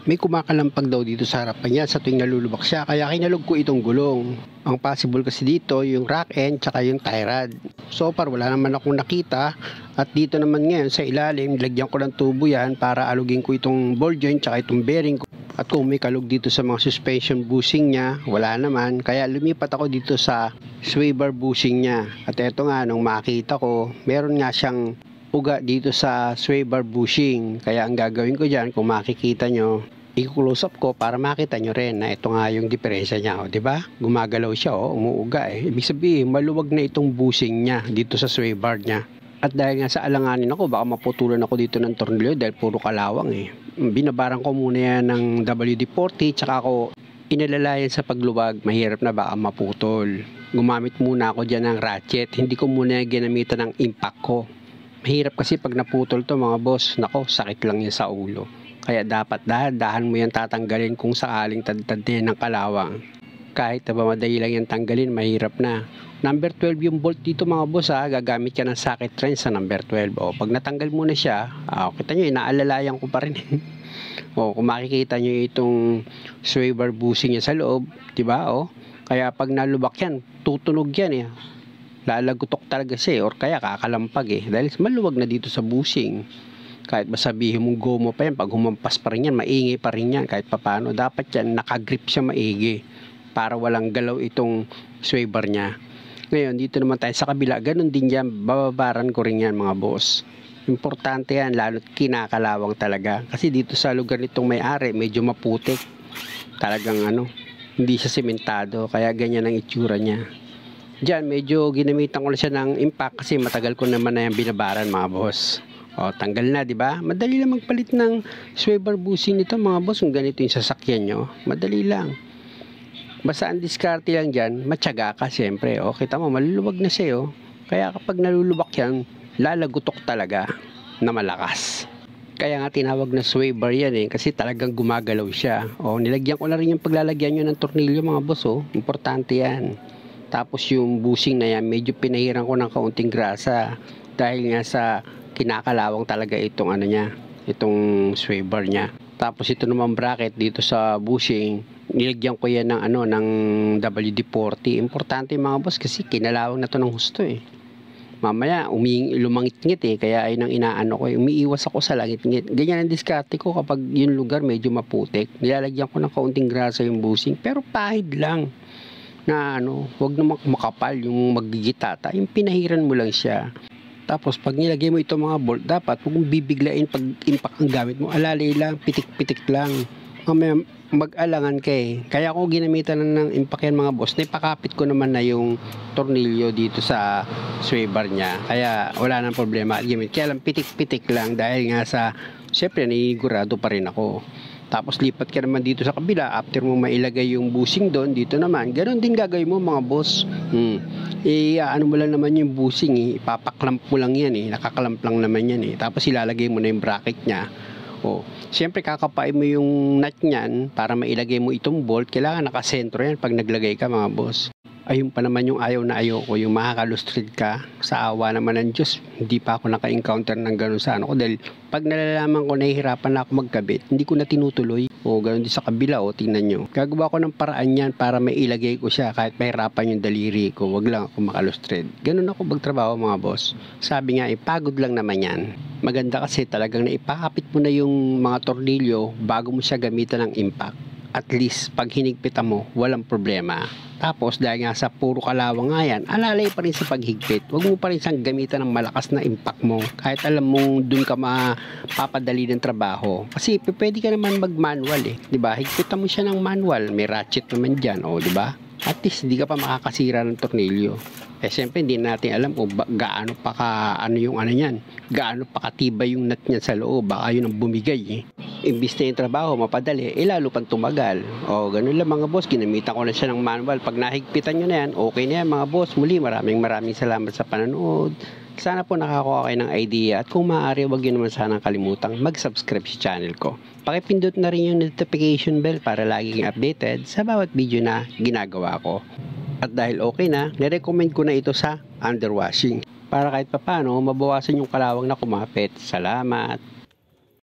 May kumakalampag daw dito sa harapan niya sa tuwing nalulubak siya, kaya kinalog ko itong gulong. Ang possible kasi dito yung rack end tsaka yung tie rod. So far wala naman akong nakita, at dito naman ngayon sa ilalim nilagyan ko ng tubo yan para alugin ko itong ball joint tsaka itong bearing ko. At kung may kalog dito sa mga suspension bushing niya, wala naman, kaya lumipat ako dito sa sway bar bushing niya. At eto nga, nung makita ko, meron nga siyang uga dito sa sway bar bushing. Kaya ang gagawin ko dyan, kung makikita nyo, i-close up ko para makita nyo rin na ito nga yung diferensya niya, di ba? Gumagalaw siya, umuuga eh. Ibig sabihin, maluwag na itong bushing niya dito sa sway bar niya. At dahil nga sa alanganin ako, baka maputulan ako dito ng tornilyo dahil puro kalawang eh. Binabaran ko muna yan ng WD-40, tsaka ako inalalayan sa pagluwag, mahirap na baka maputol. Gumamit muna ako dyan ng ratchet, hindi ko muna ginamitan ng impact ko. Mahirap kasi pag naputol to mga boss, nako, sakit lang yan sa ulo. Kaya dapat dahan-dahan mo yan tatanggalin kung sakaling tad-tad din ng kalawang. Kahit na ba madali lang yan tanggalin, mahirap na. Number 12 yung bolt dito mga boss ha, gagamit ka ng socket wrench sa number 12. O, pag natanggal mo na siya, kita nyo, inaalalayan ko pa rin. O, kung makikita nyo itong sway bar bushing niya sa loob, diba? O, kaya pag nalubak yan, tutunog yan eh. Lalagutok talaga siya or kaya kakalampag eh. Dahil maluwag na dito sa bushing. Kahit masabihin mong gomo pa yan, pag humampas pa rin yan, maingay pa rin yan. Kahit papano, dapat yan, nakagrip siya maigi para walang galaw itong sway bar niya. Ngayon, dito naman tayo sa kabila, ganun din yan, bababaran ko rin yan mga boss. Importante yan, lalo't kinakalawang talaga. Kasi dito sa lugar nitong may-ari, medyo maputik. Talagang hindi siya sementado, kaya ganyan ang itsura niya. Diyan, medyo ginamitan ko na siya ng impact kasi matagal ko naman na yan binabaran mga boss. O, tanggal na, di ba? Madali lang magpalit ng sway bar bushing nito mga boss. Kung ganito yung sasakyan nyo, madali lang. Basta ang diskarte lang dyan, matyaga ka siyempre. O, kita mo, maluluwag na siya. Kaya kapag nalulubak yan, lalagutok talaga na malakas. Kaya nga tinawag na sway bar yan eh, kasi talagang gumagalaw siya. O, nilagyan ko na rin yung paglalagyan nyo ng tornilyo mga boss. O, importante yan. Tapos yung bushing na yan, medyo pinahiran ko ng kaunting grasa. Dahil nga sa kinakalawang talaga itong itong sway bar niya. Tapos ito naman bracket dito sa bushing, nilagyan ko yan ng WD-40. Importante mga boss kasi kinalawang na to ng husto eh. Mamaya lumangit-ngit eh, kaya ayun ang inaano ko, umiiwas ako sa langit-ngit. Ganyan ang diskarte ko kapag yung lugar medyo maputik. Nilalagyan ko ng kaunting grasa yung bushing, pero pahid lang. Na wag na makapal yung magigitata, yung pinahiran mo lang siya. Tapos pag nilagay mo ito mga bolt, dapat huwag mong bibiglain pag impact ang gamit mo. Alalay lang, pitik-pitik lang. Mamaya mag-alangan ka eh. Kaya ako ginamitan ng impact yan mga boss. Naipakapit ko naman na yung tornilyo dito sa sway bar niya. Kaya wala nang problema. Kaya lang pitik-pitik lang dahil nga sa, siyempre nanigurado pa rin ako. Tapos lipat ka naman dito sa kabila, after mo mailagay yung bushing doon, dito naman, ganoon din gagawin mo mga boss. Ano mo lang naman yung bushing eh, ipapaklamp mo lang yan eh, nakaklamp lang naman yan eh. Tapos ilalagay mo na yung bracket niya. Siyempre kakapain mo yung nut niyan para mailagay mo itong bolt, kailangan nakasentro yan pag naglagay ka mga boss. Ayun pa naman yung ayaw na ayaw ko, yung makakalustrid ka. Sa awa naman ng Diyos, hindi pa ako naka-encounter ng gano'n sa ko. Dahil pag nalalaman ko nahihirapan na ako magkabit, hindi ko na tinutuloy. Gano'n din sa kabila, tingnan nyo. Gagawa ko ng paraan yan para may ilagay ko siya kahit mahirapan yung daliri ko. Wag lang ako makalustrid. Gano'n ako magtrabaho mga boss. Sabi nga, pagod lang naman yan. Maganda kasi talagang naipakapit mo na yung mga tornilyo bago mo siya gamitan ng impact. At least, pag hinigpitan mo, walang problema. Tapos, dahil nga sa puro kalawang nga yan, alalay pa rin sa paghigpit. Huwag mo pa rin siyang gamitan ng malakas na impact mo. Kahit alam mong dun ka mapapadali ng trabaho. Kasi, pwede ka naman mag-manual eh. Diba? Higpitan mo siya ng manual. May ratchet naman dyan. Diba? At least, hindi ka pa makakasira ng tornilyo. Siyempre, hindi natin alam kung gaano pa yan. Gaano pa katibay yung nut niya sa loob. Baka yun ang bumigay eh. Imbis na yung trabaho mapadali, lalo pang tumagal. Ganun lang mga boss, ginamitan ko na siya ng manual. Pag nahigpitan nyo na yan, okay na yan mga boss. Muli, maraming salamat sa panonood. Sana po nakakuha kayo ng idea. At kung maaari, huwag nyo naman sanang kalimutang mag-subscribe sa channel ko. Pakipindot na rin yung notification bell para laging updated sa bawat video na ginagawa ko. At dahil okay na, nirecommend ko na ito sa underwashing. Para kahit papano, mabawasan yung kalawang na kumapit. Salamat!